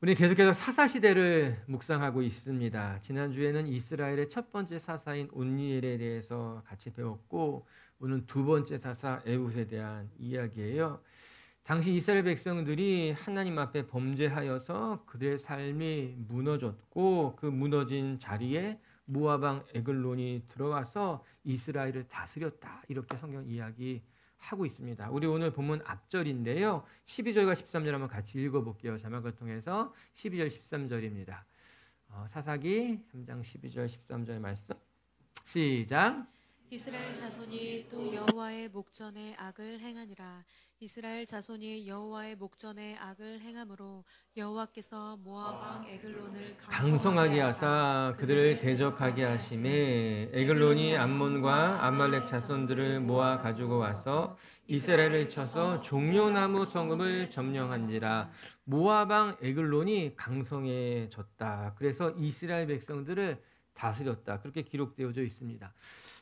우리 계속해서 사사시대를 묵상하고 있습니다. 지난주에는 이스라엘의 첫 번째 사사인 온니엘에 대해서 같이 배웠고, 오늘 두 번째 사사 에훗에 대한 이야기예요. 당시 이스라엘 백성들이 하나님 앞에 범죄하여서 그들의 삶이 무너졌고, 그 무너진 자리에 모압 왕 에글론이 들어와서 이스라엘을 다스렸다, 이렇게 성경 이야기하고 있습니다. 우리 오늘 본문 앞절인데요, 12절과 13절 한번 같이 읽어볼게요. 자막을 통해서 12절 13절입니다. 사사기 3장 12절 13절 말씀 시작. 이스라엘 자손이 또 여호와의 목전에 악을 행하니라. 이스라엘 자손이 여호와의 목전에 악을 행함으로 여호와께서 모압 왕 에글론을 강성하게 하사 그들을 대적하게 하심에 에글론이 암몬과 아말렉 자손들을 모아 가지고 와서 이스라엘을 쳐서 종려나무 성읍을 점령한지라. 모압 왕 에글론이 강성해졌다. 그래서 이스라엘 백성들을 다스렸다. 그렇게 기록되어져 있습니다.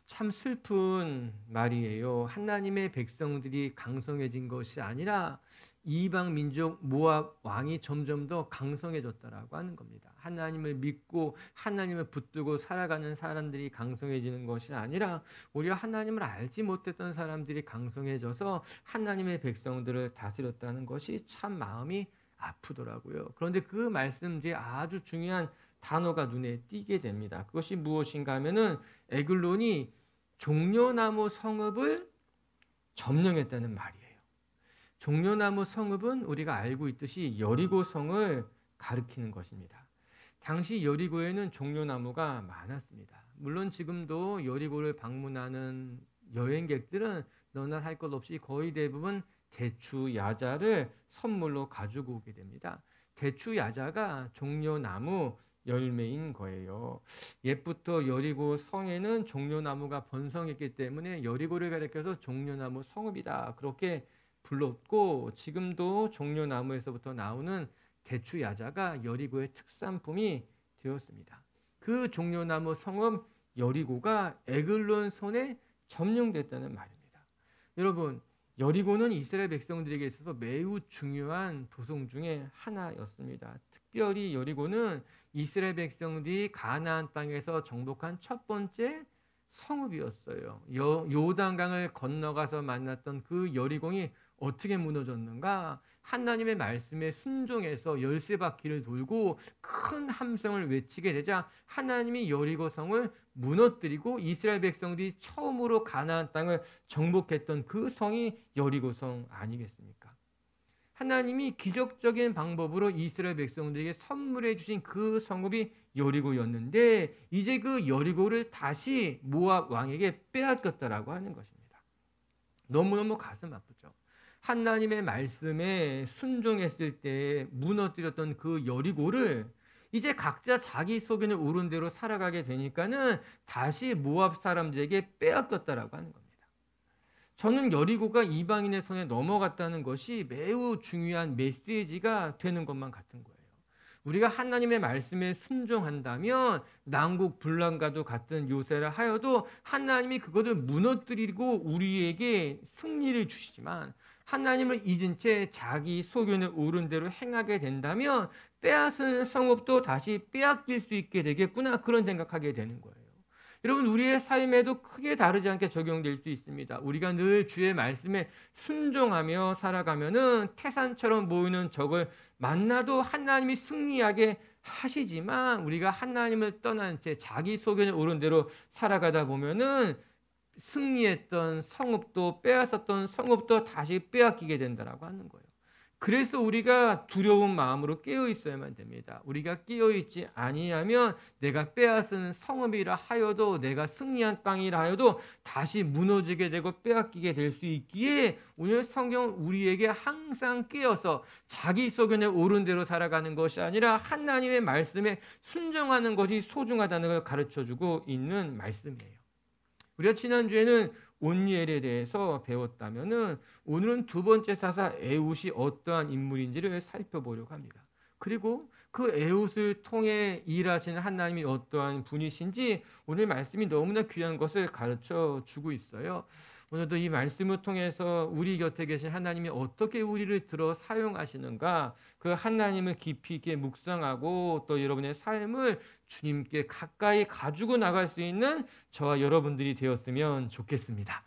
참 슬픈 말이에요. 하나님의 백성들이 강성해진 것이 아니라 이방 민족 모압 왕이 점점 더 강성해졌다라고 하는 겁니다. 하나님을 믿고 하나님을 붙들고 살아가는 사람들이 강성해지는 것이 아니라 오히려 하나님을 알지 못했던 사람들이 강성해져서 하나님의 백성들을 다스렸다는 것이 참 마음이 아프더라고요. 그런데 그 말씀 뒤에 아주 중요한 단어가 눈에 띄게 됩니다. 그것이 무엇인가 하면은 에글론이 종려나무 성읍을 점령했다는 말이에요. 종려나무 성읍은 우리가 알고 있듯이 여리고성을 가리키는 것입니다. 당시 여리고에는 종려나무가 많았습니다. 물론 지금도 여리고를 방문하는 여행객들은 너나 할 것 없이 거의 대부분 대추 야자를 선물로 가지고 오게 됩니다. 대추 야자가 종려나무 열매인 거예요. 옛부터 여리고 성에는 종려나무가 번성했기 때문에 여리고를 가리켜서 종려나무 성읍이다, 그렇게 불렀고, 지금도 종려나무에서부터 나오는 대추 야자가 여리고의 특산품이 되었습니다. 그 종려나무 성읍 여리고가 에글론 손에 점령됐다는 말입니다. 여러분, 여리고는 이스라엘 백성들에게 있어서 매우 중요한 도성 중에 하나였습니다. 특별히 여리고는 이스라엘 백성들이 가나안 땅에서 정복한 첫 번째 성읍이었어요. 요단강을 건너가서 만났던 그 여리고이 어떻게 무너졌는가? 하나님의 말씀에 순종해서 열세 바퀴를 돌고 큰 함성을 외치게 되자 하나님이 여리고 성을 무너뜨리고 이스라엘 백성들이 처음으로 가나안 땅을 정복했던 그 성이 여리고성 아니겠습니까? 하나님이 기적적인 방법으로 이스라엘 백성들에게 선물해 주신 그 성읍이 여리고였는데, 이제 그 여리고를 다시 모압 왕에게 빼앗겼다라고 하는 것입니다. 너무너무 가슴 아프죠. 하나님의 말씀에 순종했을 때 무너뜨렸던 그 여리고를 이제 각자 자기 속에는 옳은 대로 살아가게 되니까는 다시 모압 사람들에게 빼앗겼다라고 하는 겁니다. 저는 여리고가 이방인의 손에 넘어갔다는 것이 매우 중요한 메시지가 되는 것만 같은 거예요. 우리가 하나님의 말씀에 순종한다면 난국 분란과도 같은 요새를 하여도 하나님이 그것을 무너뜨리고 우리에게 승리를 주시지만, 하나님을 잊은 채 자기 소견을 옳은 대로 행하게 된다면 빼앗은 성읍도 다시 빼앗길 수 있게 되겠구나, 그런 생각하게 되는 거예요. 여러분, 우리의 삶에도 크게 다르지 않게 적용될 수 있습니다. 우리가 늘 주의 말씀에 순종하며 살아가면은 태산처럼 모이는 적을 만나도 하나님이 승리하게 하시지만, 우리가 하나님을 떠난 채 자기 소견을 옳은 대로 살아가다 보면은 승리했던 성읍도 빼앗았던 성읍도 다시 빼앗기게 된다라고 하는 거예요. 그래서 우리가 두려운 마음으로 깨어 있어야만 됩니다. 우리가 깨어 있지 아니하면 내가 빼앗은 성읍이라 하여도, 내가 승리한 땅이라 하여도 다시 무너지게 되고 빼앗기게 될 수 있기에 오늘 성경은 우리에게 항상 깨어서 자기 소견에 옳은 대로 살아가는 것이 아니라 하나님의 말씀에 순종하는 것이 소중하다는 걸 가르쳐주고 있는 말씀이에요. 우리가 지난주에는 온니엘에 대해서 배웠다면은 오늘은 두 번째 사사 에훗이 어떠한 인물인지를 살펴보려고 합니다. 그리고 그 에웃을 통해 일하시는 하나님이 어떠한 분이신지 오늘 말씀이 너무나 귀한 것을 가르쳐 주고 있어요. 오늘도 이 말씀을 통해서 우리 곁에 계신 하나님이 어떻게 우리를 들어 사용하시는가, 그 하나님을 깊이 있게 묵상하고 또 여러분의 삶을 주님께 가까이 가지고 나갈 수 있는 저와 여러분들이 되었으면 좋겠습니다.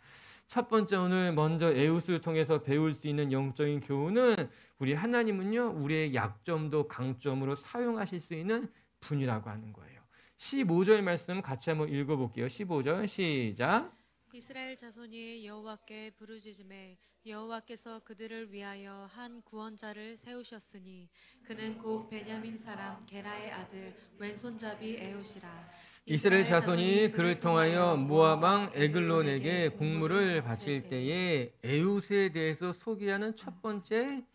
첫 번째, 오늘 먼저 에웃을 통해서 배울 수 있는 영적인 교훈은, 우리 하나님은요, 우리의 약점도 강점으로 사용하실 수 있는 분이라고 하는 거예요. 15절 말씀 같이 한번 읽어볼게요. 15절 시작. 이스라엘 자손이 여호와께 부르짖음에 여호와께서 그들을 위하여 한 구원자를 세우셨으니 그는 곧 베냐민 사람 게라의 아들 왼손잡이 에웃이라. 이스라엘 자손이 그를 통하여 모압 왕 에글론에게 공물을 바칠 때에 에웃에 대해서 소개하는 첫 번째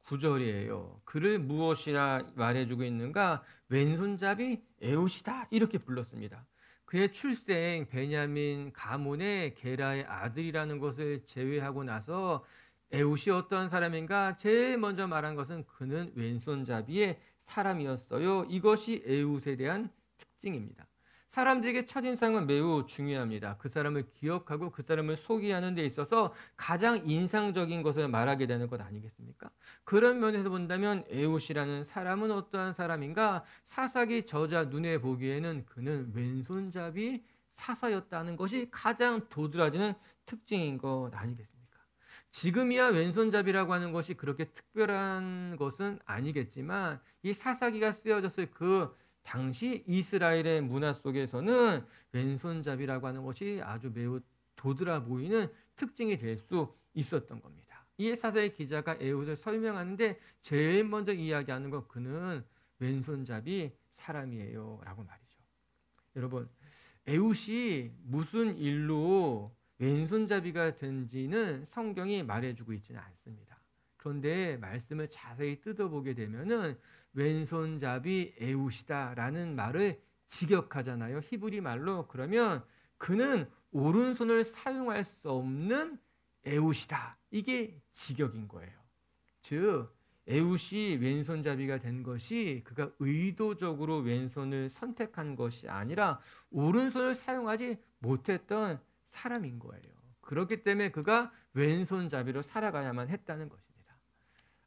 구절이에요. 그를 무엇이라 말해주고 있는가? 왼손잡이 에웃이다, 이렇게 불렀습니다. 그의 출생 베냐민 가문의 게라의 아들이라는 것을 제외하고 나서 에웃이 어떤 사람인가? 제일 먼저 말한 것은 그는 왼손잡이의 사람이었어요. 이것이 에웃에 대한 특징입니다. 사람들에게 첫인상은 매우 중요합니다. 그 사람을 기억하고 그 사람을 소개하는 데 있어서 가장 인상적인 것을 말하게 되는 것 아니겠습니까? 그런 면에서 본다면 에웃이라는 사람은 어떠한 사람인가? 사사기 저자 눈에 보기에는 그는 왼손잡이 사사였다는 것이 가장 도드라지는 특징인 것 아니겠습니까? 지금이야 왼손잡이라고 하는 것이 그렇게 특별한 것은 아니겠지만, 이 사사기가 쓰여졌을 그 당시 이스라엘의 문화 속에서는 왼손잡이라고 하는 것이 아주 매우 도드라 보이는 특징이 될 수 있었던 겁니다. 이 사사의 기자가 에웃을 설명하는데 제일 먼저 이야기하는 것, 그는 왼손잡이 사람이에요 라고 말이죠. 여러분, 에웃이 무슨 일로 왼손잡이가 된지는 성경이 말해주고 있지는 않습니다. 그런데 말씀을 자세히 뜯어보게 되면은 왼손잡이 에웃이다라는 말을 직역하잖아요. 히브리 말로. 그러면 그는 오른손을 사용할 수 없는 에웃이다, 이게 직역인 거예요. 즉 에웃이 왼손잡이가 된 것이 그가 의도적으로 왼손을 선택한 것이 아니라 오른손을 사용하지 못했던 사람인 거예요. 그렇기 때문에 그가 왼손잡이로 살아가야만 했다는 것입니다.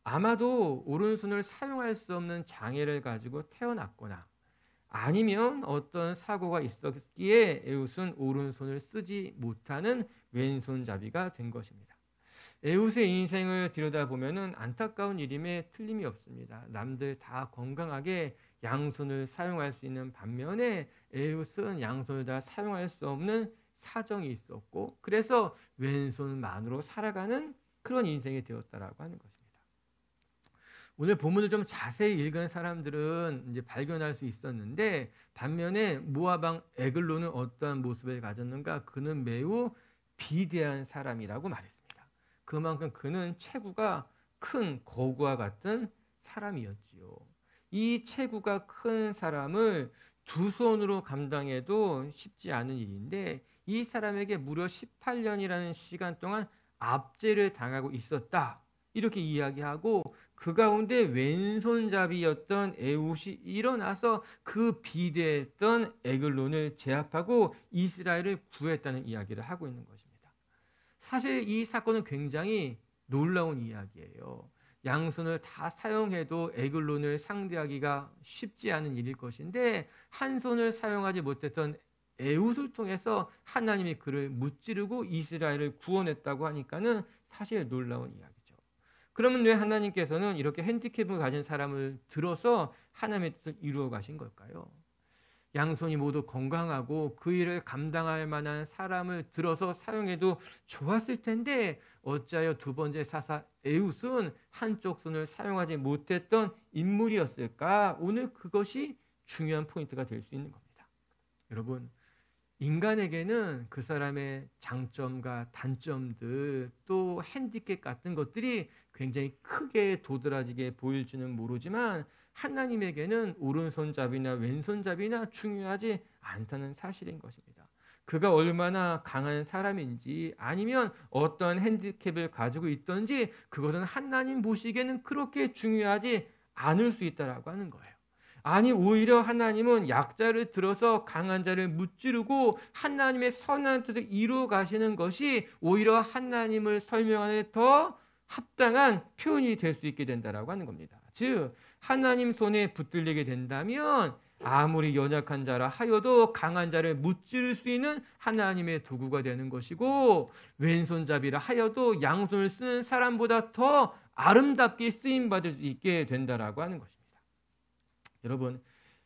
아마도 오른손을 사용할 수 없는 장애를 가지고 태어났거나 아니면 어떤 사고가 있었기에 에웃은 오른손을 쓰지 못하는 왼손잡이가 된 것입니다. 에웃의 인생을 들여다보면 안타까운 일임에 틀림이 없습니다. 남들 다 건강하게 양손을 사용할 수 있는 반면에 에웃은 양손을 다 사용할 수 없는 사정이 있었고, 그래서 왼손만으로 살아가는 그런 인생이 되었다라고 하는 것입니다. 오늘 본문을 좀 자세히 읽은 사람들은 이제 발견할 수 있었는데, 반면에 모압 왕 에글론은 어떠한 모습을 가졌는가? 그는 매우 비대한 사람이라고 말했습니다. 그만큼 그는 체구가 큰 거구와 같은 사람이었지요. 이 체구가 큰 사람을 두 손으로 감당해도 쉽지 않은 일인데, 이 사람에게 무려 18년이라는 시간 동안 압제를 당하고 있었다, 이렇게 이야기하고, 그 가운데 왼손잡이였던 에웃이 일어나서 그 비대했던 에글론을 제압하고 이스라엘을 구했다는 이야기를 하고 있는 것입니다. 사실 이 사건은 굉장히 놀라운 이야기예요. 양손을 다 사용해도 에글론을 상대하기가 쉽지 않은 일일 것인데, 한 손을 사용하지 못했던 에웃을 통해서 하나님이 그를 무찌르고 이스라엘을 구원했다고 하니까는 사실 놀라운 이야기죠. 그러면 왜 하나님께서는 이렇게 핸디캡을 가진 사람을 들어서 하나님의 뜻을 이루어 가신 걸까요? 양손이 모두 건강하고 그 일을 감당할 만한 사람을 들어서 사용해도 좋았을 텐데, 어찌하여 두 번째 사사 에웃은 한쪽 손을 사용하지 못했던 인물이었을까? 오늘 그것이 중요한 포인트가 될 수 있는 겁니다. 여러분, 인간에게는 그 사람의 장점과 단점들, 또 핸디캡 같은 것들이 굉장히 크게 도드라지게 보일지는 모르지만, 하나님에게는 오른손잡이나 왼손잡이나 중요하지 않다는 사실인 것입니다. 그가 얼마나 강한 사람인지 아니면 어떤 핸디캡을 가지고 있던지, 그것은 하나님 보시기에는 그렇게 중요하지 않을 수 있다라고 하는 거예요. 아니 오히려 하나님은 약자를 들어서 강한 자를 무찌르고 하나님의 선한 뜻을 이루어 가시는 것이 오히려 하나님을 설명하는 더 합당한 표현이 될 수 있게 된다라고 하는 겁니다. 즉 하나님 손에 붙들리게 된다면 아무리 연약한 자라 하여도 강한 자를 무찌를 수 있는 하나님의 도구가 되는 것이고, 왼손잡이라 하여도 양손을 쓰는 사람보다 더 아름답게 쓰임 받을 수 있게 된다라고 하는 것입니다. 여러분,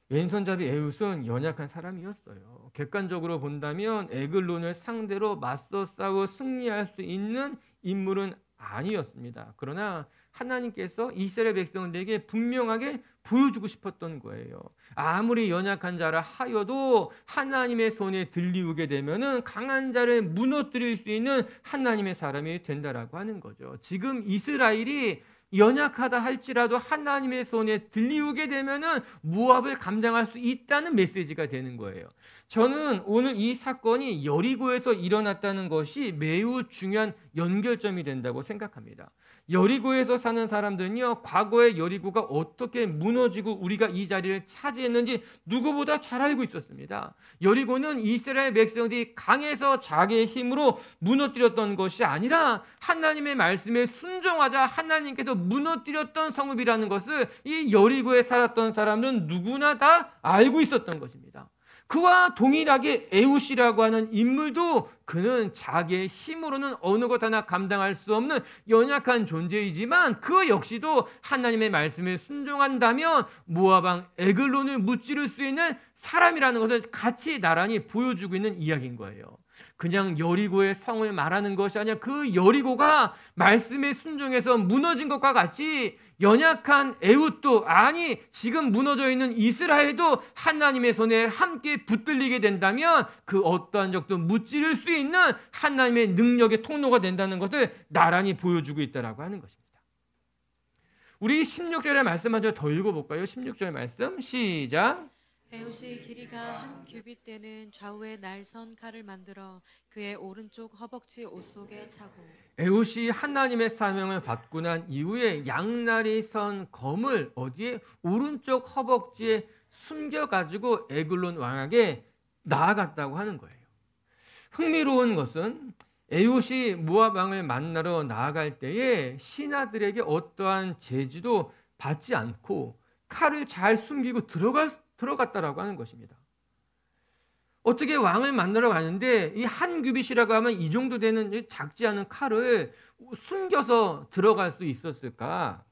왼손잡이 에훗은 연약한 사람이었어요. 객관적으로 본다면 에글론을 상대로 맞서 싸워 승리할 수 있는 인물은 아니었습니다. 그러나 하나님께서 이스라엘 백성들에게 분명하게 보여주고 싶었던 거예요. 아무리 연약한 자라 하여도 하나님의 손에 들리우게 되면은 강한 자를 무너뜨릴 수 있는 하나님의 사람이 된다라고 하는 거죠. 지금 이스라엘이 연약하다 할지라도 하나님의 손에 들리우게 되면은 모압을 감당할 수 있다는 메시지가 되는 거예요. 저는 오늘 이 사건이 여리고에서 일어났다는 것이 매우 중요한 연결점이 된다고 생각합니다. 여리고에서 사는 사람들은요, 과거의 여리고가 어떻게 무너지고 우리가 이 자리를 차지했는지 누구보다 잘 알고 있었습니다. 여리고는 이스라엘 백성들이 강해서 자기의 힘으로 무너뜨렸던 것이 아니라 하나님의 말씀에 순종하자 하나님께서 무너뜨렸던 성읍이라는 것을 이 여리고에 살았던 사람들은 누구나 다 알고 있었던 것입니다. 그와 동일하게 에훗이라고 하는 인물도 그는 자기의 힘으로는 어느 것 하나 감당할 수 없는 연약한 존재이지만 그 역시도 하나님의 말씀에 순종한다면 모압 왕 에글론을 무찌를 수 있는 사람이라는 것을 같이 나란히 보여주고 있는 이야기인 거예요. 그냥 여리고의 성을 말하는 것이 아니라 그 여리고가 말씀에 순종해서 무너진 것과 같이 연약한 에훗도, 아니 지금 무너져 있는 이스라엘도 하나님의 손에 함께 붙들리게 된다면 그 어떠한 적도 무찌를 수 있는 하나님의 능력의 통로가 된다는 것을 나란히 보여주고 있다라고 하는 것입니다. 우리 16절의 말씀 한 절 더 읽어볼까요? 16절 말씀 시작. 에훗이 길이가 한 규빗 되는 좌우에 날선 칼을 만들어 그의 오른쪽 허벅지 옷 속에 차고. 에훗이 하나님의 사명을 받고 난 이후에 양날이 선 검을 어디에? 오른쪽 허벅지에 숨겨가지고 에글론 왕에게 나아갔다고 하는 거예요. 흥미로운 것은 에훗이 모압 왕을 만나러 나아갈 때에 신하들에게 어떠한 제지도 받지 않고 칼을 잘 숨기고 들어갔다라고 하는 것입니다. 어떻게 왕을 만나러 가는데 이 한 규빗이라고 하면 이 정도 되는 작지 않은 칼을 숨겨서 들어갈 수 있었을까?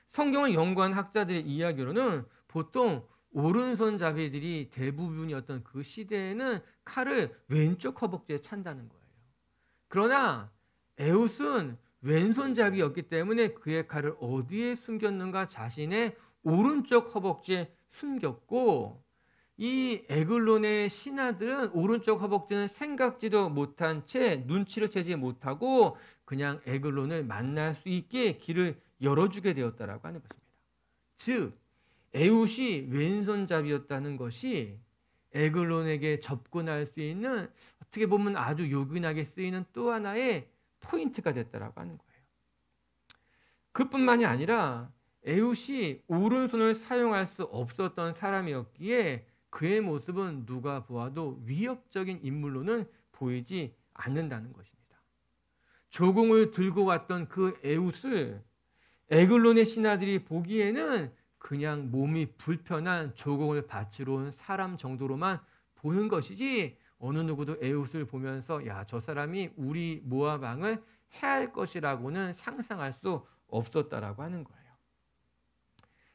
성경을 연구한 학자들의 이야기로는 보통 오른손잡이들이 대부분이었던 그 시대에는 칼을 왼쪽 허벅지에 찬다는 거예요. 그러나 에훗은 왼손잡이였기 때문에 그의 칼을 어디에 숨겼는가? 자신의 오른쪽 허벅지에 숨겼고, 이 에글론의 신하들은 오른쪽 허벅지는 생각지도 못한 채 눈치를 채지 못하고 그냥 에글론을 만날 수 있게 길을 열어주게 되었다라고 하는 것입니다. 즉 에훗이 왼손잡이였다는 것이 에글론에게 접근할 수 있는, 어떻게 보면 아주 요긴하게 쓰이는 또 하나의 포인트가 됐다라고 하는 거예요. 그뿐만이 아니라 에훗이 오른손을 사용할 수 없었던 사람이었기에 그의 모습은 누가 보아도 위협적인 인물로는 보이지 않는다는 것입니다. 조공을 들고 왔던 그 에훗을 에글론의 신하들이 보기에는 그냥 몸이 불편한 조공을 바치러 온 사람 정도로만 보는 것이지, 어느 누구도 에훗을 보면서 야, 저 사람이 우리 모압 왕을 해할 것이라고는 상상할 수 없었다라고 하는 거예요.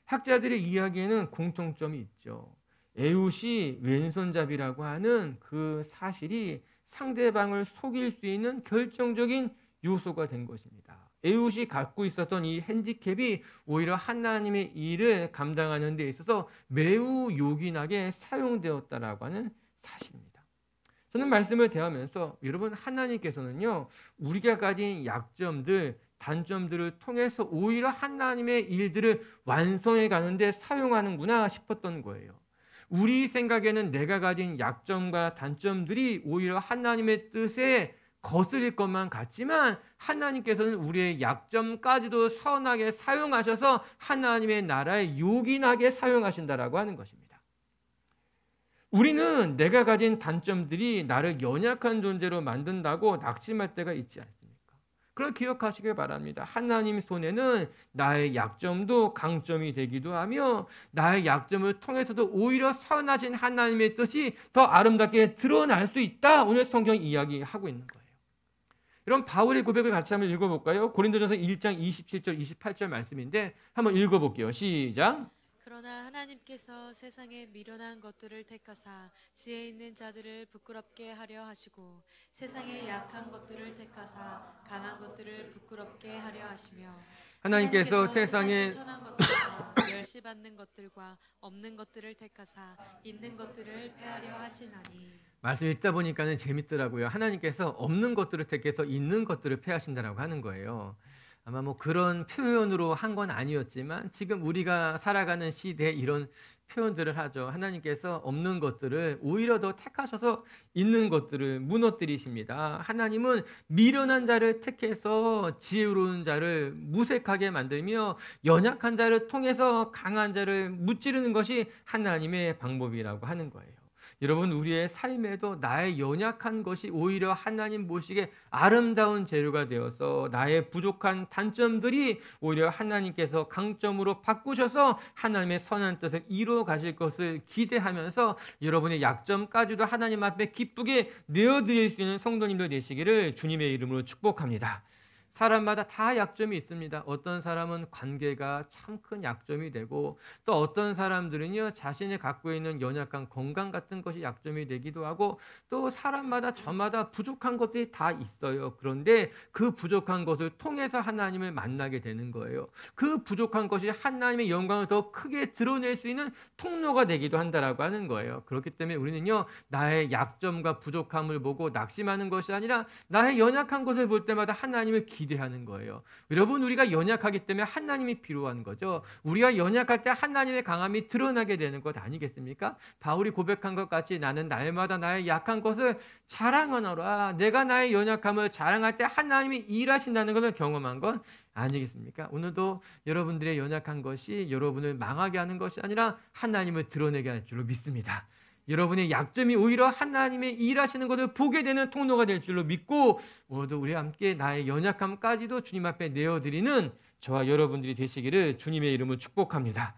학자들의 이야기에는 공통점이 있죠. 에훗이 왼손잡이라고 하는 그 사실이 상대방을 속일 수 있는 결정적인 요소가 된 것입니다. 에훗이 갖고 있었던 이 핸디캡이 오히려 하나님의 일을 감당하는 데 있어서 매우 요긴하게 사용되었다라고 하는 사실입니다. 저는 말씀을 대하면서 여러분, 하나님께서는요, 우리가 가진 약점들, 단점들을 통해서 오히려 하나님의 일들을 완성해 가는데 사용하는구나 싶었던 거예요. 우리 생각에는 내가 가진 약점과 단점들이 오히려 하나님의 뜻에 거슬릴 것만 같지만 하나님께서는 우리의 약점까지도 선하게 사용하셔서 하나님의 나라에 요긴하게 사용하신다라고 하는 것입니다. 우리는 내가 가진 단점들이 나를 연약한 존재로 만든다고 낙심할 때가 있지 않습니까? 그걸 기억하시길 바랍니다. 하나님 손에는 나의 약점도 강점이 되기도 하며 나의 약점을 통해서도 오히려 선하신 하나님의 뜻이 더 아름답게 드러날 수 있다. 오늘 성경 이야기하고 있는 거예요. 이런 바울의 고백을 같이 한번 읽어볼까요? 고린도전서 1장 27절 28절 말씀인데 한번 읽어볼게요. 시작. 그러나 하나님께서 세상에 미련한 것들을 택하사 지혜 있는 자들을 부끄럽게 하려 하시고 세상에 약한 것들을 택하사 강한 것들을 부끄럽게 하려 하시며 하나님께서 세상에 천한 것들과 멸시받는 것들과 없는 것들을 택하사 있는 것들을 패하려 하시나니. 말씀 읽다 보니까는 재밌더라고요. 하나님께서 없는 것들을 택해서 있는 것들을 패하신다라고 하는 거예요. 아마 뭐 그런 표현으로 한 건 아니었지만 지금 우리가 살아가는 시대에 이런 표현들을 하죠. 하나님께서 없는 것들을 오히려 더 택하셔서 있는 것들을 무너뜨리십니다. 하나님은 미련한 자를 택해서 지혜로운 자를 무색하게 만들며 연약한 자를 통해서 강한 자를 무찌르는 것이 하나님의 방법이라고 하는 거예요. 여러분, 우리의 삶에도 나의 연약한 것이 오히려 하나님 보시기에 아름다운 재료가 되어서 나의 부족한 단점들이 오히려 하나님께서 강점으로 바꾸셔서 하나님의 선한 뜻을 이루어 가실 것을 기대하면서 여러분의 약점까지도 하나님 앞에 기쁘게 내어드릴 수 있는 성도님들 되시기를 주님의 이름으로 축복합니다. 사람마다 다 약점이 있습니다. 어떤 사람은 관계가 참 큰 약점이 되고 또 어떤 사람들은요 자신이 갖고 있는 연약한 건강 같은 것이 약점이 되기도 하고 또 사람마다 저마다 부족한 것들이 다 있어요. 그런데 그 부족한 것을 통해서 하나님을 만나게 되는 거예요. 그 부족한 것이 하나님의 영광을 더 크게 드러낼 수 있는 통로가 되기도 한다라고 하는 거예요. 그렇기 때문에 우리는요 나의 약점과 부족함을 보고 낙심하는 것이 아니라 나의 연약한 것을 볼 때마다 하나님을 기대하는 거예요. 여러분, 우리가 연약하기 때문에 하나님이 필요한 거죠. 우리가 연약할 때 하나님의 강함이 드러나게 되는 것 아니겠습니까? 바울이 고백한 것 같이 나는 날마다 나의 약한 것을 자랑하노라. 내가 나의 연약함을 자랑할 때 하나님이 일하신다는 것을 경험한 건 아니겠습니까? 오늘도 여러분들의 연약한 것이 여러분을 망하게 하는 것이 아니라 하나님을 드러내게 할 줄로 믿습니다. 여러분의 약점이 오히려 하나님의 일하시는 것을 보게 되는 통로가 될 줄로 믿고 오늘도 우리 함께 나의 연약함까지도 주님 앞에 내어드리는 저와 여러분들이 되시기를 주님의 이름으로 축복합니다.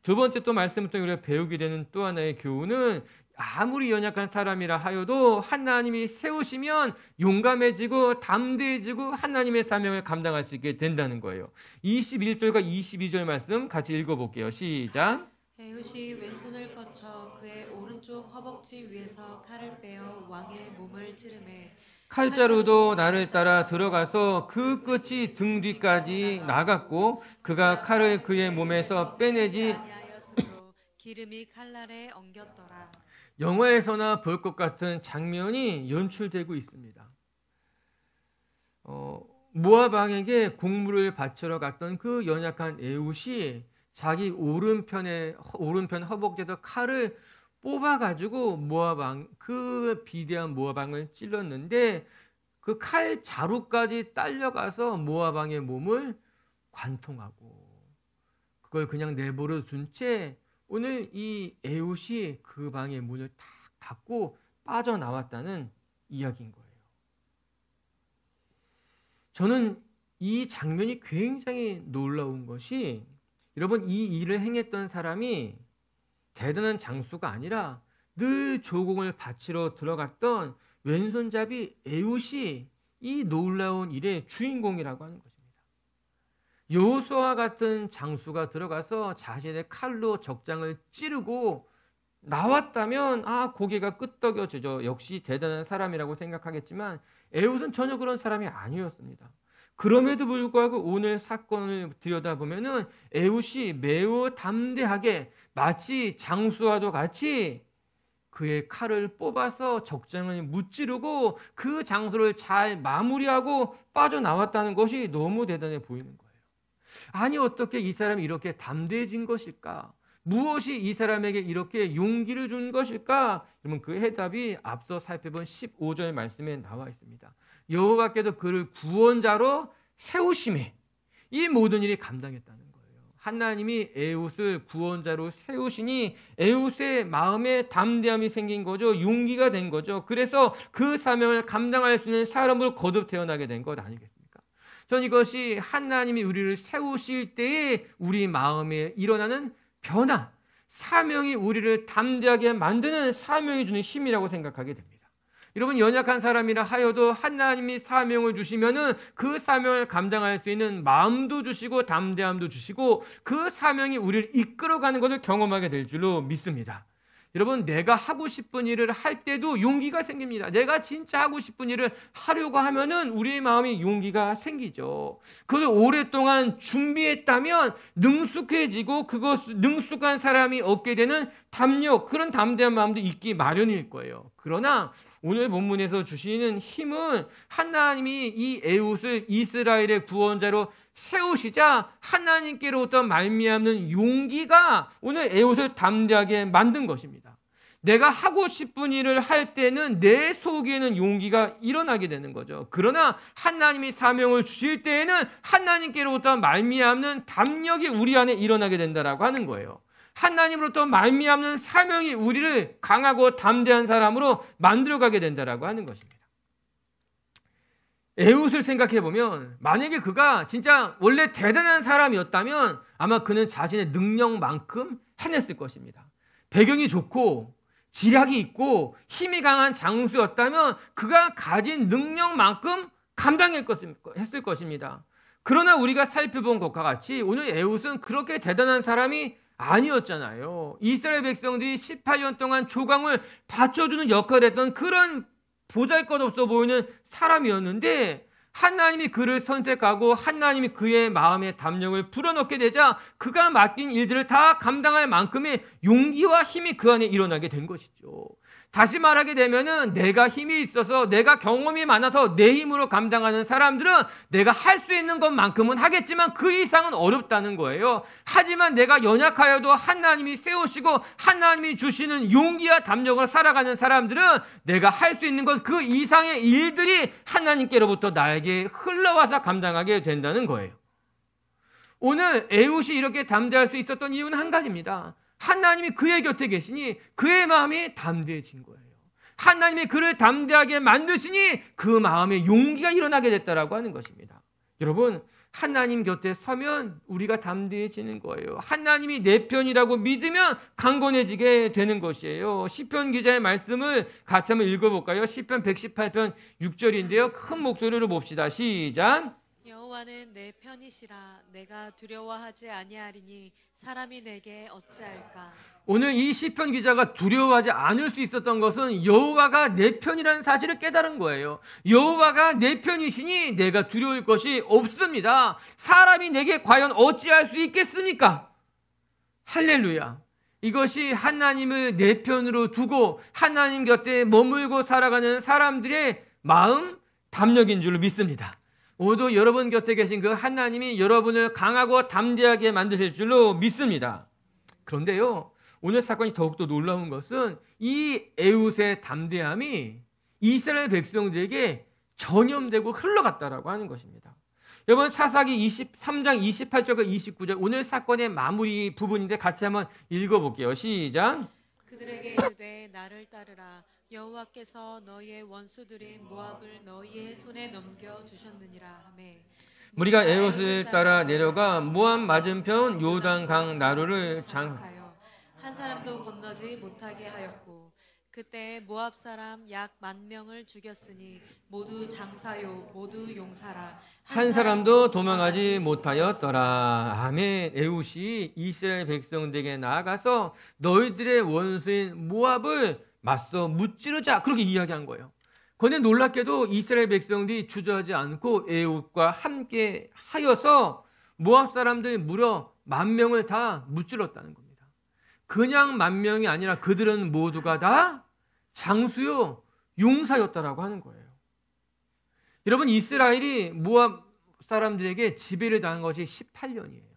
두 번째 또 말씀을 통해 우리가 배우게 되는 또 하나의 교훈은 아무리 연약한 사람이라 하여도 하나님이 세우시면 용감해지고 담대해지고 하나님의 사명을 감당할 수 있게 된다는 거예요. 21절과 22절 말씀 같이 읽어볼게요. 시작. 에훗이 왼손을 뻗쳐 그의 오른쪽 허벅지 위에서 칼을 빼어 왕의 몸을 찌르매 칼자루도 나를 따라 들어가서 그 끝이 등 뒤까지 나갔고 그가 칼을 그의 몸에서 빼내지 아니하였으므로 기름이 칼날에 엉겼더라. 영화에서나 볼 것 같은 장면이 연출되고 있습니다. 모압 왕에게 공물을 바치러 갔던 그 연약한 에훗이 자기 오른편 허벅지에서 칼을 뽑아가지고 모압 왕, 그 비대한 모압 왕을 찔렀는데 그 칼 자루까지 딸려가서 모압 왕의 몸을 관통하고 그걸 그냥 내버려 둔 채 오늘 이 에훗이 그 방의 문을 탁 닫고 빠져나왔다는 이야기인 거예요. 저는 이 장면이 굉장히 놀라운 것이 여러분, 이 일을 행했던 사람이 대단한 장수가 아니라 늘 조공을 바치러 들어갔던 왼손잡이 에훗이 이 놀라운 일의 주인공이라고 하는 것입니다. 여호수아와 같은 장수가 들어가서 자신의 칼로 적장을 찌르고 나왔다면 고개가 끄덕여지죠. 역시 대단한 사람이라고 생각하겠지만 에훗은 전혀 그런 사람이 아니었습니다. 그럼에도 불구하고 오늘 사건을 들여다보면은 에훗이 매우 담대하게 마치 장수와도 같이 그의 칼을 뽑아서 적장을 무찌르고 그 장소를 잘 마무리하고 빠져나왔다는 것이 너무 대단해 보이는 거예요. 아니, 어떻게 이 사람이 이렇게 담대해진 것일까? 무엇이 이 사람에게 이렇게 용기를 준 것일까? 여러분, 그 해답이 앞서 살펴본 15절 말씀에 나와 있습니다. 여호와께서 그를 구원자로 세우심에 이 모든 일이 감당했다는 거예요. 하나님이 에훗을 구원자로 세우시니 에훗의 마음에 담대함이 생긴 거죠. 용기가 된 거죠. 그래서 그 사명을 감당할 수 있는 사람으로 거듭 태어나게 된 것 아니겠습니까? 전 이것이 하나님이 우리를 세우실 때에 우리 마음에 일어나는 변화, 사명이 우리를 담대하게 만드는 사명이 주는 힘이라고 생각하게 됩니다. 여러분, 연약한 사람이라 하여도 하나님이 사명을 주시면은 그 사명을 감당할 수 있는 마음도 주시고 담대함도 주시고 그 사명이 우리를 이끌어가는 것을 경험하게 될 줄로 믿습니다. 여러분, 내가 하고 싶은 일을 할 때도 용기가 생깁니다. 내가 진짜 하고 싶은 일을 하려고 하면은 우리의 마음에 용기가 생기죠. 그걸 오랫동안 준비했다면 능숙해지고 능숙한 사람이 얻게 되는 담력, 그런 담대한 마음도 있기 마련일 거예요. 그러나 오늘 본문에서 주시는 힘은 하나님이 이 에훗을 이스라엘의 구원자로 세우시자 하나님께로부터 말미암는 용기가 오늘 에훗을 담대하게 만든 것입니다. 내가 하고 싶은 일을 할 때는 내 속에는 용기가 일어나게 되는 거죠. 그러나 하나님이 사명을 주실 때에는 하나님께로부터 말미암는 담력이 우리 안에 일어나게 된다라고 하는 거예요. 하나님으로부터 말미암는 사명이 우리를 강하고 담대한 사람으로 만들어가게 된다라고 하는 것입니다. 에훗을 생각해 보면 만약에 그가 진짜 원래 대단한 사람이었다면 아마 그는 자신의 능력만큼 해냈을 것입니다. 배경이 좋고 지략이 있고 힘이 강한 장수였다면 그가 가진 능력만큼 감당했을 것입니다. 그러나 우리가 살펴본 것과 같이 오늘 에훗은 그렇게 대단한 사람이 아니었잖아요. 이스라엘 백성들이 18년 동안 조강을 받쳐주는 역할을 했던 그런 보잘것없어 보이는 사람이었는데 하나님이 그를 선택하고 하나님이 그의 마음에 담력을 불어넣게 되자 그가 맡긴 일들을 다 감당할 만큼의 용기와 힘이 그 안에 일어나게 된 것이죠. 다시 말하게 되면은 내가 힘이 있어서 내가 경험이 많아서 내 힘으로 감당하는 사람들은 내가 할 수 있는 것만큼은 하겠지만 그 이상은 어렵다는 거예요. 하지만 내가 연약하여도 하나님이 세우시고 하나님이 주시는 용기와 담력을 살아가는 사람들은 내가 할 수 있는 것 그 이상의 일들이 하나님께로부터 나에게 흘러와서 감당하게 된다는 거예요. 오늘 에훗이 이렇게 담대할 수 있었던 이유는 한 가지입니다. 하나님이 그의 곁에 계시니 그의 마음이 담대해진 거예요. 하나님이 그를 담대하게 만드시니 그 마음에 용기가 일어나게 됐다라고 하는 것입니다. 여러분, 하나님 곁에 서면 우리가 담대해지는 거예요. 하나님이 내 편이라고 믿으면 강건해지게 되는 것이에요. 시편 기자의 말씀을 같이 한번 읽어볼까요? 시편 118편 6절인데요. 큰 목소리로 봅시다. 시작. 여호와는 내 편이시라. 내가 두려워하지 아니하리니 사람이 내게 어찌할까. 오늘 이 시편 기자가 두려워하지 않을 수 있었던 것은 여호와가 내 편이라는 사실을 깨달은 거예요. 여호와가 내 편이시니 내가 두려울 것이 없습니다. 사람이 내게 과연 어찌할 수 있겠습니까? 할렐루야. 이것이 하나님을 내 편으로 두고 하나님 곁에 머물고 살아가는 사람들의 마음, 담력인 줄로 믿습니다. 오늘도 여러분 곁에 계신 그 하나님이 여러분을 강하고 담대하게 만드실 줄로 믿습니다. 그런데요, 오늘 사건이 더욱더 놀라운 것은 이 에훗의 담대함이 이스라엘 백성들에게 전염되고 흘러갔다라고 하는 것입니다. 여러분, 사사기 23장 28절과 29절 오늘 사건의 마무리 부분인데 같이 한번 읽어볼게요. 시작. 그들에게 이르되 나를 따르라. 여호와께서 너희의 원수들인 모압을 너희의 손에 넘겨 주셨느니라 하매 무리가 에훗을 따라 내려가 모압 맞은편 요단강 나루를 장악하여 한 사람도 건너지 못하게 하였고 그때 모압 사람 약 10,000명을 죽였으니 모두 장사요 모두 용사라 한 사람도 도망하지 못하였더라. 아멘. 에훗이 이스라엘 백성들에게 나아가서 너희들의 원수인 모압을 맞서 무찌르자 그렇게 이야기한 거예요. 그런데 놀랍게도 이스라엘 백성들이 주저하지 않고 에훗과 함께 하여서 모압 사람들이 무려 10,000명을 다 무찌렀다는 겁니다. 그냥 10,000명이 아니라 그들은 모두가 다 장수요 용사였다라고 하는 거예요. 여러분, 이스라엘이 모압 사람들에게 지배를 당한 것이 18년이에요.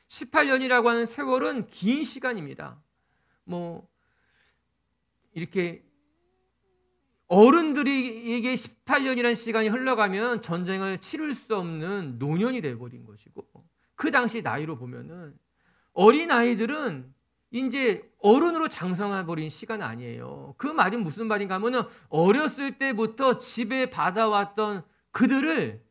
18년이라고 하는 세월은 긴 시간입니다. 이렇게 어른들에게 18년이라는 시간이 흘러가면 전쟁을 치를 수 없는 노년이 되어버린 것이고, 그 당시 나이로 보면은 어린 아이들은 이제 어른으로 장성해버린 시간 아니에요. 그 말이 무슨 말인가 하면은 어렸을 때부터 집에 받아왔던 그들을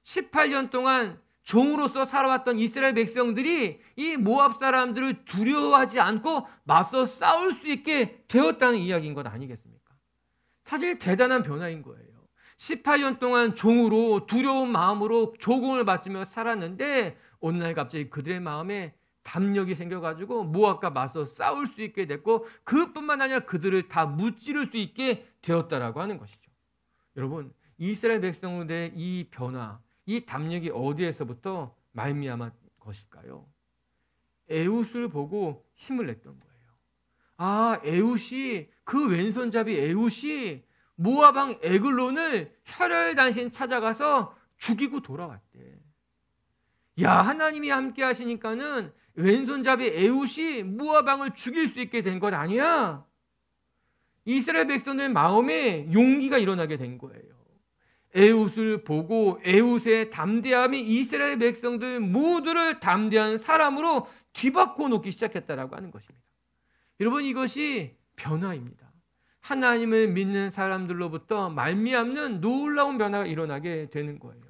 18년 동안 종으로서 살아왔던 이스라엘 백성들이 이 모압 사람들을 두려워하지 않고 맞서 싸울 수 있게 되었다는 이야기인 것 아니겠습니까? 사실 대단한 변화인 거예요. 18년 동안 종으로 두려운 마음으로 조공을 받으며 살았는데 어느 날 갑자기 그들의 마음에 담력이 생겨가지고 모압과 맞서 싸울 수 있게 됐고, 그뿐만 아니라 그들을 다 무찌를 수 있게 되었다라고 하는 것이죠. 여러분, 이스라엘 백성들의 이 변화, 이 담력이 어디에서부터 말미암은 것일까요? 에훗을 보고 힘을 냈던 거예요. 에훗이, 그 왼손잡이 에훗이 모압 왕 에글론을 혈혈단신 찾아가서 죽이고 돌아왔대. 야, 하나님이 함께 하시니까는 왼손잡이 에훗이 모압 왕을 죽일 수 있게 된 것 아니야. 이스라엘 백성들 마음에 용기가 일어나게 된 거예요. 에훗을 보고 에훗의 담대함이 이스라엘 백성들 모두를 담대한 사람으로 뒤바꿔 놓기 시작했다라고 하는 것입니다. 여러분, 이것이 변화입니다. 하나님을 믿는 사람들로부터 말미암는 놀라운 변화가 일어나게 되는 거예요.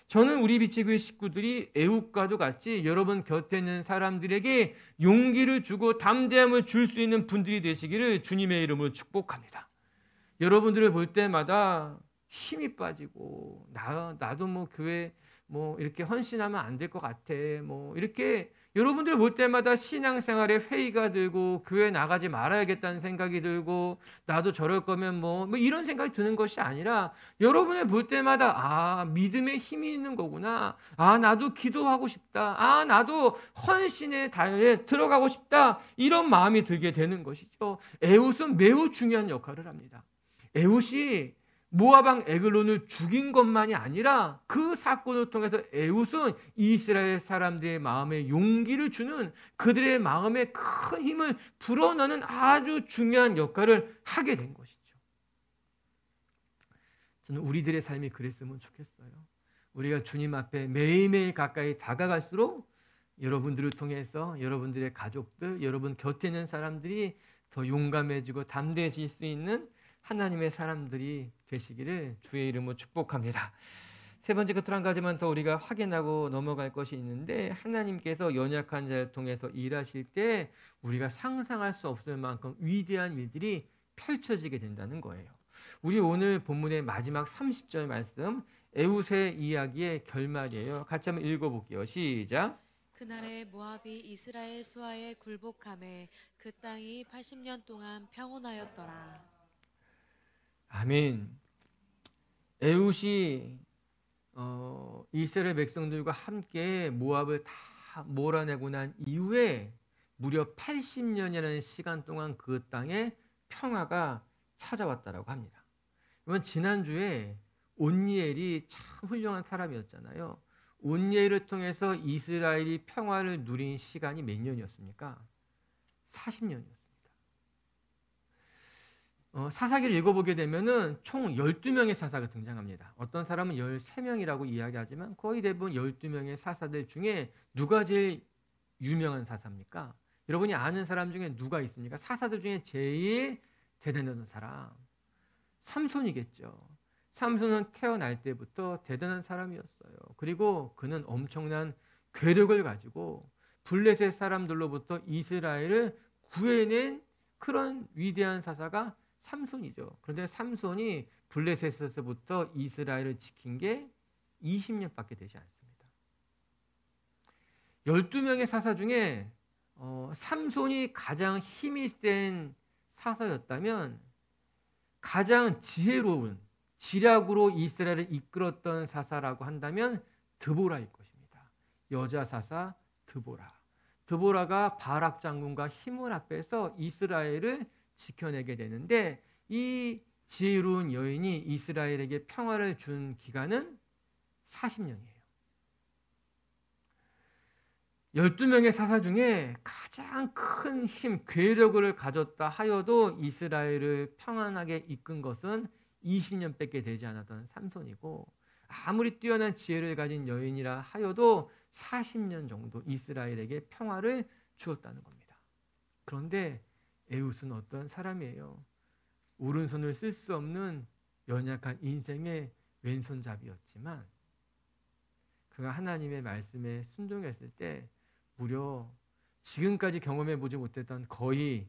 저는 우리 비치교회 식구들이 에훗과도 같이 여러분 곁에 있는 사람들에게 용기를 주고 담대함을 줄 수 있는 분들이 되시기를 주님의 이름으로 축복합니다. 여러분들을 볼 때마다 힘이 빠지고 나도 뭐 교회 뭐 이렇게 헌신하면 안 될 것 같아, 뭐 이렇게 여러분들 볼 때마다 신앙생활에 회의가 들고 교회 나가지 말아야겠다는 생각이 들고 나도 저럴 거면 뭐 이런 생각이 드는 것이 아니라, 여러분을 볼 때마다 믿음에 힘이 있는 거구나, 나도 기도하고 싶다, 나도 헌신의 달에 들어가고 싶다, 이런 마음이 들게 되는 것이죠. 에훗은 매우 중요한 역할을 합니다. 에훗이 모압 왕 에글론을 죽인 것만이 아니라 그 사건을 통해서 에훗은 이스라엘 사람들의 마음에 용기를 주는, 그들의 마음에 큰 힘을 불어넣는 아주 중요한 역할을 하게 된 것이죠. 저는 우리들의 삶이 그랬으면 좋겠어요. 우리가 주님 앞에 매일매일 가까이 다가갈수록 여러분들을 통해서 여러분들의 가족들, 여러분 곁에 있는 사람들이 더 용감해지고 담대해질 수 있는 하나님의 사람들이 되시기를 주의 이름으로 축복합니다. 세 번째, 끝으로 한 가지만 더 우리가 확인하고 넘어갈 것이 있는데, 하나님께서 연약한 자를 통해서 일하실 때 우리가 상상할 수 없을 만큼 위대한 일들이 펼쳐지게 된다는 거예요. 우리 오늘 본문의 마지막 30절 말씀, 에훗의 이야기의 결말이에요. 같이 한번 읽어볼게요. 시작. 그날에 모압이 이스라엘 수하에 굴복하매 그 땅이 80년 동안 평온하였더라. 아멘. 에훗이 이스라엘 백성들과 함께 모압을 다 몰아내고 난 이후에 무려 80년이라는 시간 동안 그 땅에 평화가 찾아왔다라고 합니다. 이번 지난주에 온니엘이 참 훌륭한 사람이었잖아요. 온니엘을 통해서 이스라엘이 평화를 누린 시간이 몇 년이었습니까? 40년이었습니다. 사사기를 읽어보게 되면은 총 12명의 사사가 등장합니다. 어떤 사람은 13명이라고 이야기하지만 거의 대부분 12명의 사사들 중에 누가 제일 유명한 사사입니까? 여러분이 아는 사람 중에 누가 있습니까? 사사들 중에 제일 대단한 사람, 삼손이겠죠. 삼손은 태어날 때부터 대단한 사람이었어요. 그리고 그는 엄청난 괴력을 가지고 블레셋 사람들로부터 이스라엘을 구해낸 그런 위대한 사사가 삼손이죠. 그런데 삼손이 블레셋에서부터 이스라엘을 지킨 게 20년밖에 되지 않습니다. 12명의 사사 중에 삼손이 가장 힘이 센 사사였다면, 가장 지혜로운 지략으로 이스라엘을 이끌었던 사사라고 한다면 드보라일 것입니다. 여자 사사 드보라. 드보라가 바락 장군과 힘을 합해서 이스라엘을 지켜내게 되는데, 이 지혜로운 여인이 이스라엘에게 평화를 준 기간은 40년이에요. 12명의 사사 중에 가장 큰 힘, 괴력을 가졌다 하여도 이스라엘을 평안하게 이끈 것은 20년밖에 되지 않았던 삼손이고 아무리 뛰어난 지혜를 가진 여인이라 하여도 40년 정도 이스라엘에게 평화를 주었다는 겁니다. 그런데 에훗은 어떤 사람이에요? 오른손을 쓸 수 없는 연약한 인생의 왼손잡이였지만 그가 하나님의 말씀에 순종했을 때 무려 지금까지 경험해 보지 못했던 거의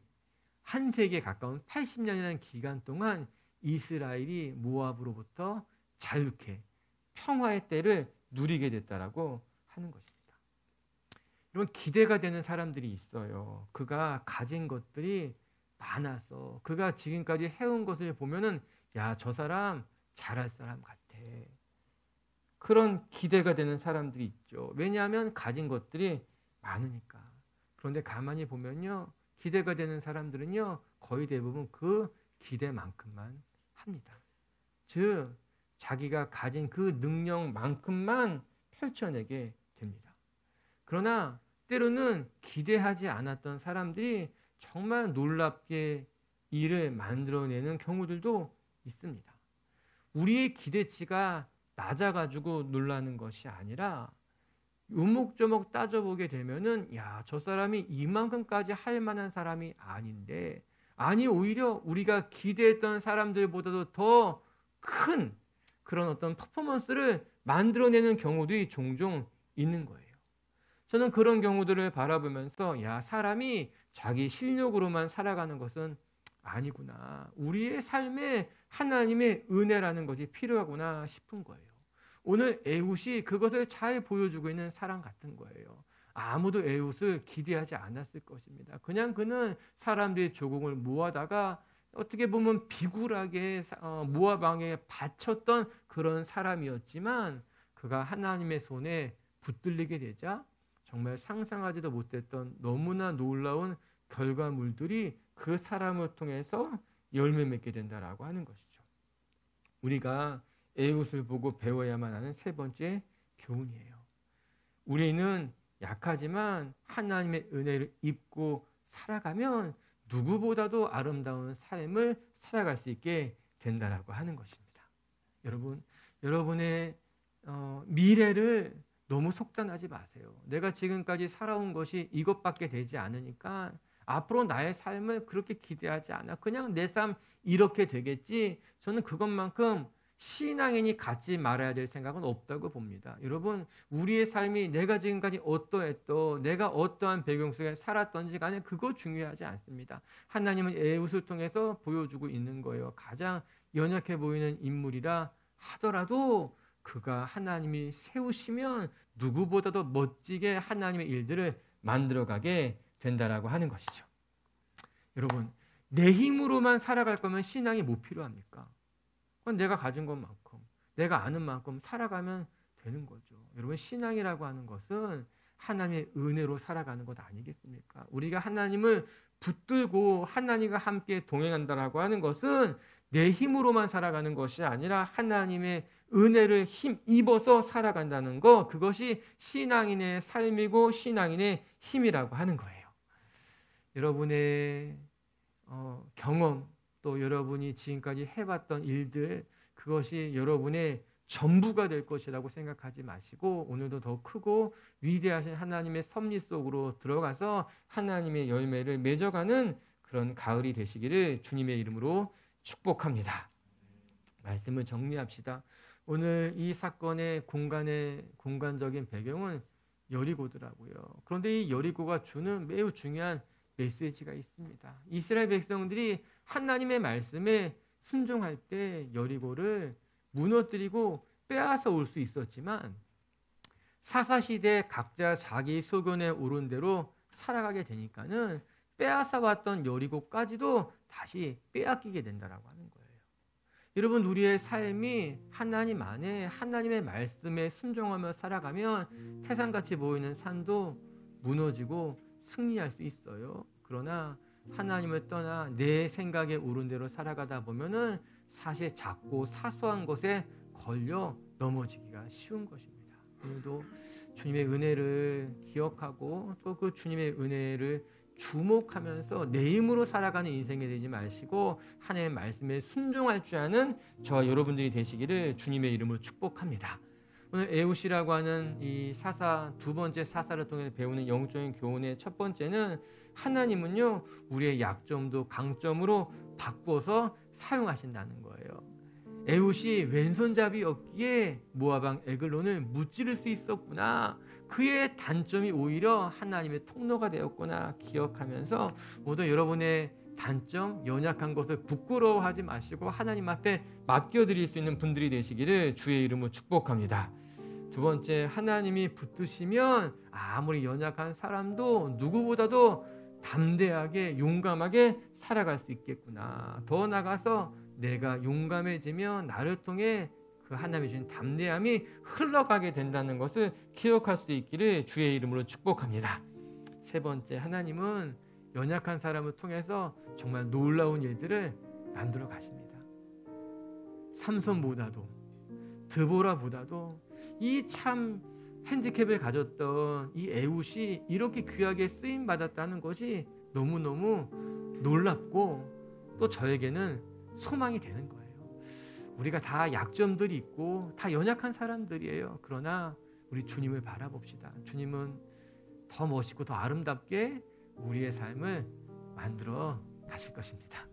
한 세기에 가까운 80년이라는 기간 동안 이스라엘이 모압으로부터 자유케 평화의 때를 누리게 됐다라고 하는 것입니다. 이런 기대가 되는 사람들이 있어요. 그가 가진 것들이 많아서 그가 지금까지 해온 것을 보면은 야, 저 사람 잘할 사람 같아. 그런 기대가 되는 사람들이 있죠. 왜냐하면 가진 것들이 많으니까. 그런데 가만히 보면요, 기대가 되는 사람들은요 거의 대부분 그 기대만큼만 합니다. 즉 자기가 가진 그 능력만큼만 펼쳐내게 됩니다. 그러나 때로는 기대하지 않았던 사람들이 정말 놀랍게 일을 만들어내는 경우들도 있습니다. 우리의 기대치가 낮아가지고 놀라는 것이 아니라 요목조목 따져보게 되면은 야, 저 사람이 이만큼까지 할 만한 사람이 아닌데, 아니 오히려 우리가 기대했던 사람들보다도 더 큰 그런 어떤 퍼포먼스를 만들어내는 경우들이 종종 있는 거예요. 저는 그런 경우들을 바라보면서 야, 사람이 자기 실력으로만 살아가는 것은 아니구나. 우리의 삶에 하나님의 은혜라는 것이 필요하구나 싶은 거예요. 오늘 에훗이 그것을 잘 보여주고 있는 사람 같은 거예요. 아무도 에훗을 기대하지 않았을 것입니다. 그냥 그는 사람들의 조공을 모아다가 어떻게 보면 비굴하게 모압 왕에 바쳤던 그런 사람이었지만 그가 하나님의 손에 붙들리게 되자 정말 상상하지도 못했던 너무나 놀라운 결과물들이 그 사람을 통해서 열매 맺게 된다라고 하는 것이죠. 우리가 에훗을 보고 배워야만 하는 세 번째 교훈이에요. 우리는 약하지만 하나님의 은혜를 입고 살아가면 누구보다도 아름다운 삶을 살아갈 수 있게 된다라고 하는 것입니다. 여러분, 여러분의 미래를 너무 속단하지 마세요. 내가 지금까지 살아온 것이 이것밖에 되지 않으니까 앞으로 나의 삶을 그렇게 기대하지 않아. 그냥 내 삶 이렇게 되겠지. 저는 그것만큼 신앙인이 갖지 말아야 될 생각은 없다고 봅니다. 여러분, 우리의 삶이 내가 지금까지 어떠했던, 내가 어떠한 배경 속에 살았던지 간에 그거 중요하지 않습니다. 하나님은 에훗을 통해서 보여주고 있는 거예요. 가장 연약해 보이는 인물이라 하더라도 그가 하나님이 세우시면 누구보다도 멋지게 하나님의 일들을 만들어가게 된다라고 하는 것이죠. 여러분, 내 힘으로만 살아갈 거면 신앙이 뭐 필요합니까? 그건 내가 가진 것만큼, 내가 아는 만큼 살아가면 되는 거죠. 여러분, 신앙이라고 하는 것은 하나님의 은혜로 살아가는 것 아니겠습니까? 우리가 하나님을 붙들고 하나님과 함께 동행한다라고 하는 것은 내 힘으로만 살아가는 것이 아니라 하나님의 은혜를 힘입어서 살아간다는 것, 그것이 신앙인의 삶이고 신앙인의 힘이라고 하는 거예요. 여러분의 경험, 또 여러분이 지금까지 해봤던 일들, 그것이 여러분의 전부가 될 것이라고 생각하지 마시고 오늘도 더 크고 위대하신 하나님의 섭리 속으로 들어가서 하나님의 열매를 맺어가는 그런 가을이 되시기를 주님의 이름으로 축복합니다. 말씀을 정리합시다. 오늘 이 사건의 공간적인 배경은 여리고더라고요. 그런데 이 여리고가 주는 매우 중요한 메시지가 있습니다. 이스라엘 백성들이 하나님의 말씀에 순종할 때 여리고를 무너뜨리고 빼앗아 올 수 있었지만 사사시대 각자 자기 소견에 오른 대로 살아가게 되니까는 빼앗아 왔던 여리고까지도 다시 빼앗기게 된다라고 하는 거예요. 여러분, 우리의 삶이 하나님 안에 하나님의 말씀에 순종하며 살아가면 태산같이 보이는 산도 무너지고 승리할 수 있어요. 그러나 하나님을 떠나 내 생각에 오른 대로 살아가다 보면은 사실 작고 사소한 것에 걸려 넘어지기가 쉬운 것입니다. 오늘도 주님의 은혜를 기억하고 또 그 주님의 은혜를 주목하면서 내 힘으로 살아가는 인생이 되지 마시고 하나님의 말씀에 순종할 줄 아는 저와 여러분들이 되시기를 주님의 이름으로 축복합니다. 오늘 에웃이라고 하는 이 사사, 두 번째 사사를 통해서 배우는 영적인 교훈의 첫 번째는 하나님은요 우리의 약점도 강점으로 바꿔서 사용하신다는 거예요. 에웃이 왼손잡이였기에 모압왕 에글론을 무찌를 수 있었구나. 그의 단점이 오히려 하나님의 통로가 되었구나 기억하면서 모두 여러분의 단점, 연약한 것을 부끄러워하지 마시고 하나님 앞에 맡겨드릴 수 있는 분들이 되시기를 주의 이름으로 축복합니다. 두 번째, 하나님이 붙드시면 아무리 연약한 사람도 누구보다도 담대하게 용감하게 살아갈 수 있겠구나. 더 나아가서 내가 용감해지면 나를 통해 그 하나님이 주신 담대함이 흘러가게 된다는 것을 기억할 수 있기를 주의 이름으로 축복합니다. 세 번째, 하나님은 연약한 사람을 통해서 정말 놀라운 일들을 만들어 가십니다. 삼손보다도 드보라보다도 이 참 핸디캡을 가졌던 이 에웃이 이렇게 귀하게 쓰임 받았다는 것이 너무너무 놀랍고 또 저에게는 소망이 되는 거예요. 우리가 다 약점들이 있고 다 연약한 사람들이에요. 그러나 우리 주님을 바라봅시다. 주님은 더 멋있고 더 아름답게 우리의 삶을 만들어 가실 것입니다.